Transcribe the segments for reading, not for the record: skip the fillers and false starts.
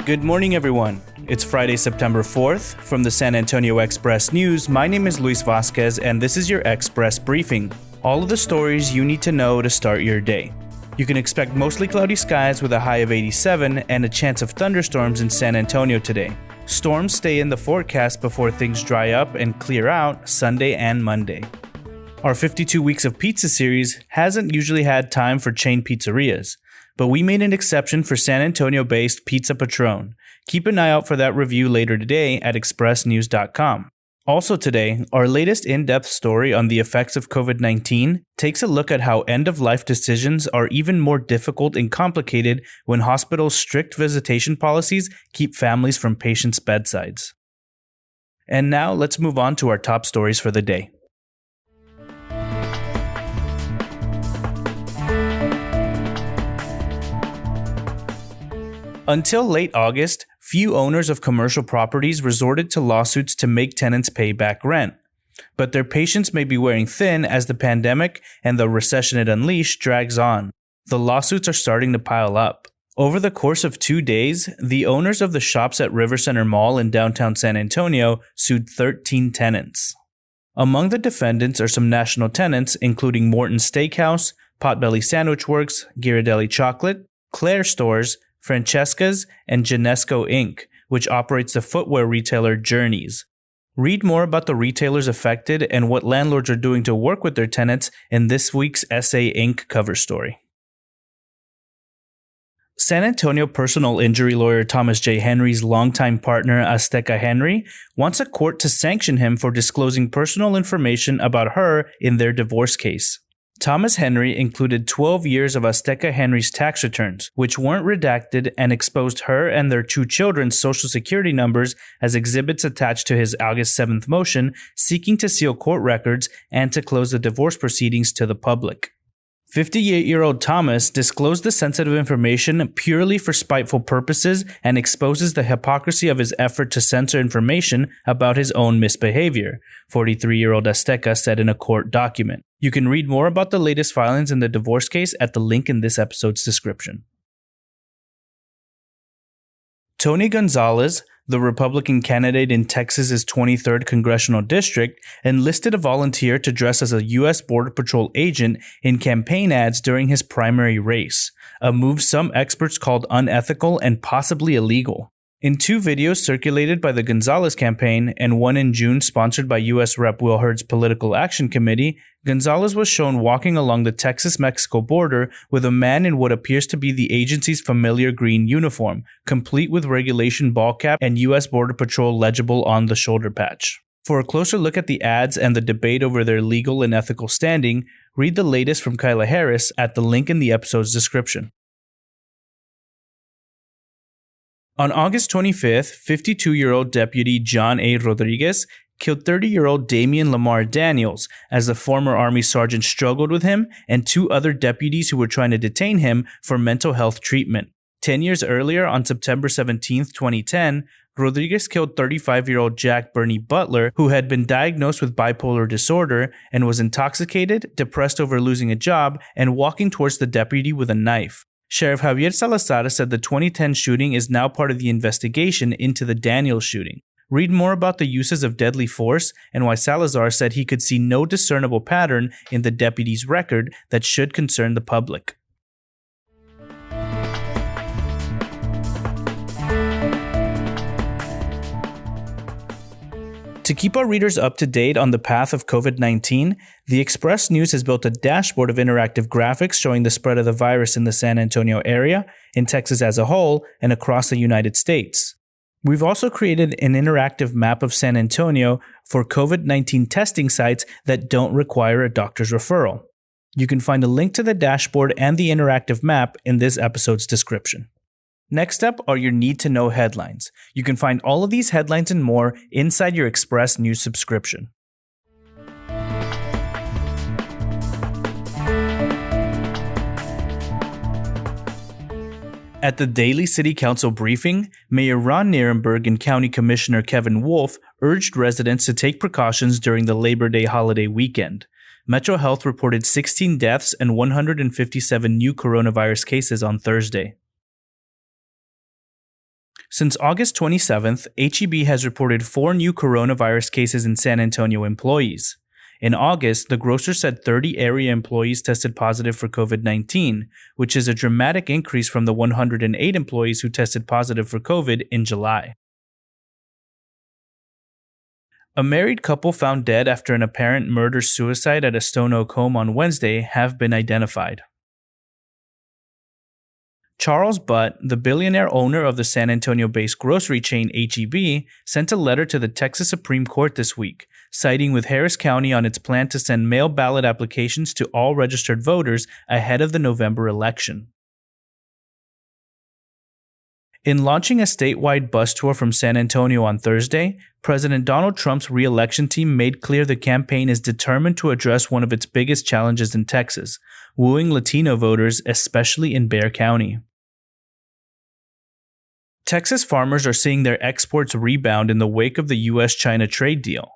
Good morning, everyone. It's Friday, September 4th. From the San Antonio Express News, my name is Luis Vasquez, and this is your Express Briefing. All of the stories you need to know to start your day. You can expect mostly cloudy skies with a high of 87 and a chance of thunderstorms in San Antonio today. Storms stay in the forecast before things dry up and clear out Sunday and Monday. Our 52 Weeks of Pizza series hasn't usually had time for chain pizzerias, but we made an exception for San Antonio-based Pizza Patron. Keep an eye out for that review later today at expressnews.com. Also today, our latest in-depth story on the effects of COVID-19 takes a look at how end-of-life decisions are even more difficult and complicated when hospitals' strict visitation policies keep families from patients' bedsides. And now let's move on to our top stories for the day. Until late August, few owners of commercial properties resorted to lawsuits to make tenants pay back rent. But their patience may be wearing thin as the pandemic and the recession it unleashed drags on. The lawsuits are starting to pile up. Over the course of 2 days, the owners of the shops at River Center Mall in downtown San Antonio sued 13 tenants. Among the defendants are some national tenants, including Morton's Steakhouse, Potbelly Sandwich Works, Ghirardelli Chocolate, Claire Stores, Francesca's, and Genesco Inc., which operates the footwear retailer Journeys. Read more about the retailers affected and what landlords are doing to work with their tenants in this week's SA Inc. cover story. San Antonio personal injury lawyer Thomas J. Henry's longtime partner Azteca Henry wants a court to sanction him for disclosing personal information about her in their divorce case. Thomas Henry included 12 years of Azteca Henry's tax returns, which weren't redacted, and exposed her and their 2 children's social security numbers as exhibits attached to his August 7th motion seeking to seal court records and to close the divorce proceedings to the public. 58-year-old Thomas disclosed the sensitive information purely for spiteful purposes and exposes the hypocrisy of his effort to censor information about his own misbehavior, 43-year-old Azteca said in a court document. You can read more about the latest filings in the divorce case at the link in this episode's description. Tony Gonzalez, the Republican candidate in Texas's 23rd congressional district, enlisted a volunteer to dress as a U.S. Border Patrol agent in campaign ads during his primary race, a move some experts called unethical and possibly illegal. In 2 videos circulated by the Gonzalez campaign and one in June sponsored by U.S. Rep. Will Hurd's Political Action Committee, Gonzalez was shown walking along the Texas-Mexico border with a man in what appears to be the agency's familiar green uniform, complete with regulation ball cap and U.S. Border Patrol legible on the shoulder patch. For a closer look at the ads and the debate over their legal and ethical standing, read the latest from Kyla Harris at the link in the episode's description. On August 25th, 52-year-old Deputy John A. Rodriguez killed 30-year-old Damian Lamar Daniels as the former Army sergeant struggled with him and 2 other deputies who were trying to detain him for mental health treatment. 10 years earlier, on September 17, 2010, Rodriguez killed 35-year-old Jack Bernie Butler, who had been diagnosed with bipolar disorder and was intoxicated, depressed over losing a job, and walking towards the deputy with a knife. Sheriff Javier Salazar said the 2010 shooting is now part of the investigation into the Daniels shooting. Read more about the uses of deadly force and why Salazar said he could see no discernible pattern in the deputy's record that should concern the public. To keep our readers up to date on the path of COVID-19, the Express News has built a dashboard of interactive graphics showing the spread of the virus in the San Antonio area, in Texas as a whole, and across the United States. We've also created an interactive map of San Antonio for COVID-19 testing sites that don't require a doctor's referral. You can find a link to the dashboard and the interactive map in this episode's description. Next up are your need-to-know headlines. You can find all of these headlines and more inside your Express News subscription. At the daily City Council briefing, Mayor Ron Nirenberg and County Commissioner Kevin Wolf urged residents to take precautions during the Labor Day holiday weekend. Metro Health reported 16 deaths and 157 new coronavirus cases on Thursday. Since August 27th, H-E-B has reported 4 new coronavirus cases in San Antonio employees. In August, the grocer said 30 area employees tested positive for COVID-19, which is a dramatic increase from the 108 employees who tested positive for COVID in July. A married couple found dead after an apparent murder-suicide at a Stone Oak home on Wednesday have been identified. Charles Butt, the billionaire owner of the San Antonio-based grocery chain H-E-B, sent a letter to the Texas Supreme Court this week, siding with Harris County on its plan to send mail ballot applications to all registered voters ahead of the November election. In launching a statewide bus tour from San Antonio on Thursday, President Donald Trump's re-election team made clear the campaign is determined to address one of its biggest challenges in Texas, wooing Latino voters, especially in Bexar County. Texas farmers are seeing their exports rebound in the wake of the U.S.-China trade deal.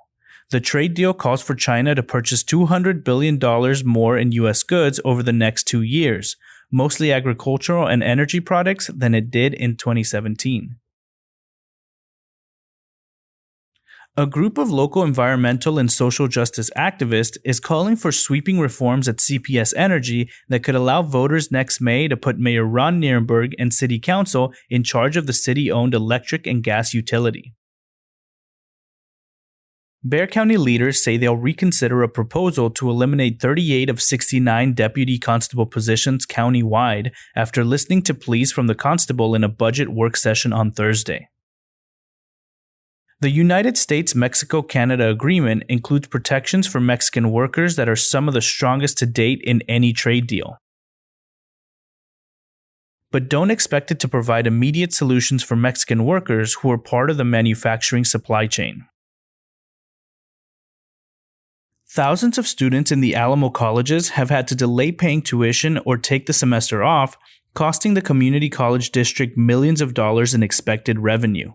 The trade deal calls for China to purchase $200 billion more in U.S. goods over the next 2 years, mostly agricultural and energy products, than it did in 2017. A group of local environmental and social justice activists is calling for sweeping reforms at CPS Energy that could allow voters next May to put Mayor Ron Nirenberg and City Council in charge of the city-owned electric and gas utility. Bexar County leaders say they'll reconsider a proposal to eliminate 38 of 69 deputy constable positions countywide after listening to pleas from the constable in a budget work session on Thursday. The United States-Mexico-Canada agreement includes protections for Mexican workers that are some of the strongest to date in any trade deal. But don't expect it to provide immediate solutions for Mexican workers who are part of the manufacturing supply chain. Thousands of students in the Alamo colleges have had to delay paying tuition or take the semester off, costing the community college district millions of dollars in expected revenue.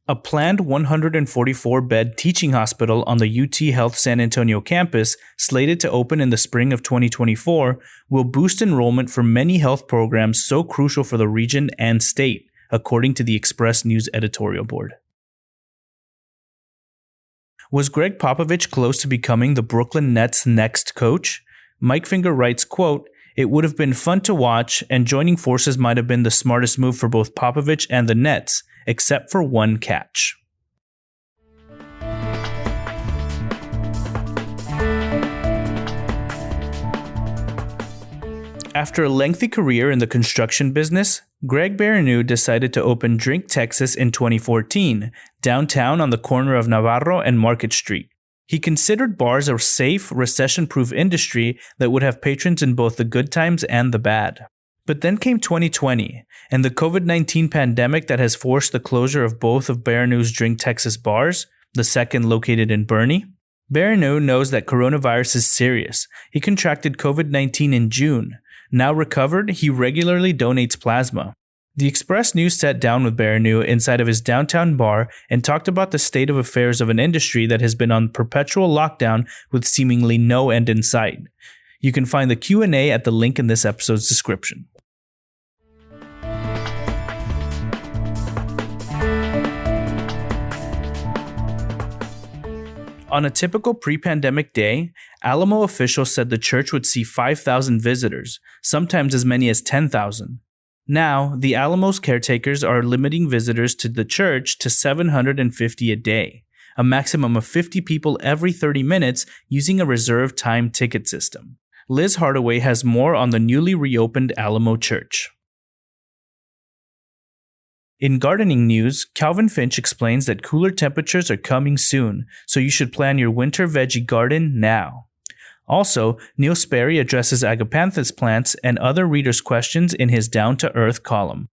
A planned 144-bed teaching hospital on the UT Health San Antonio campus, slated to open in the spring of 2024, will boost enrollment for many health programs so crucial for the region and state, according to the Express News editorial board. Was Greg Popovich close to becoming the Brooklyn Nets' next coach? Mike Finger writes, quote, "It would have been fun to watch, and joining forces might have been the smartest move for both Popovich and the Nets, except for one catch." After a lengthy career in the construction business, Greg Berreneau decided to open Drink Texas in 2014, downtown on the corner of Navarro and Market Street. He considered bars a safe, recession-proof industry that would have patrons in both the good times and the bad. But then came 2020, and the COVID-19 pandemic that has forced the closure of both of Berreneau's Drink Texas bars, the second located in Boerne. Berreneau knows that coronavirus is serious. He contracted COVID-19 in June. Now recovered, he regularly donates plasma. The Express News sat down with Berreneau inside of his downtown bar and talked about the state of affairs of an industry that has been on perpetual lockdown with seemingly no end in sight. You can find the Q&A at the link in this episode's description. On a typical pre-pandemic day, Alamo officials said the church would see 5,000 visitors, sometimes as many as 10,000. Now, the Alamo's caretakers are limiting visitors to the church to 750 a day, a maximum of 50 people every 30 minutes using a reserved time ticket system. Liz Hardaway has more on the newly reopened Alamo Church. In gardening news, Calvin Finch explains that cooler temperatures are coming soon, so you should plan your winter veggie garden now. Also, Neil Sperry addresses agapanthus plants and other readers' questions in his Down-to-Earth column.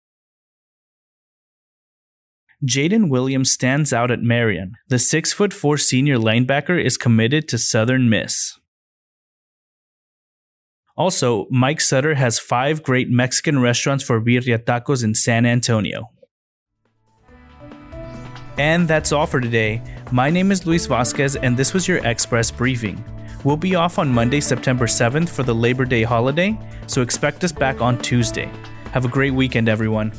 Jaden Williams stands out at Marion. The 6'4" senior linebacker is committed to Southern Miss. Also, Mike Sutter has 5 great Mexican restaurants for birria tacos in San Antonio. And that's all for today. My name is Luis Vasquez, and this was your Express Briefing. We'll be off on Monday, September 7th for the Labor Day holiday, so expect us back on Tuesday. Have a great weekend, everyone.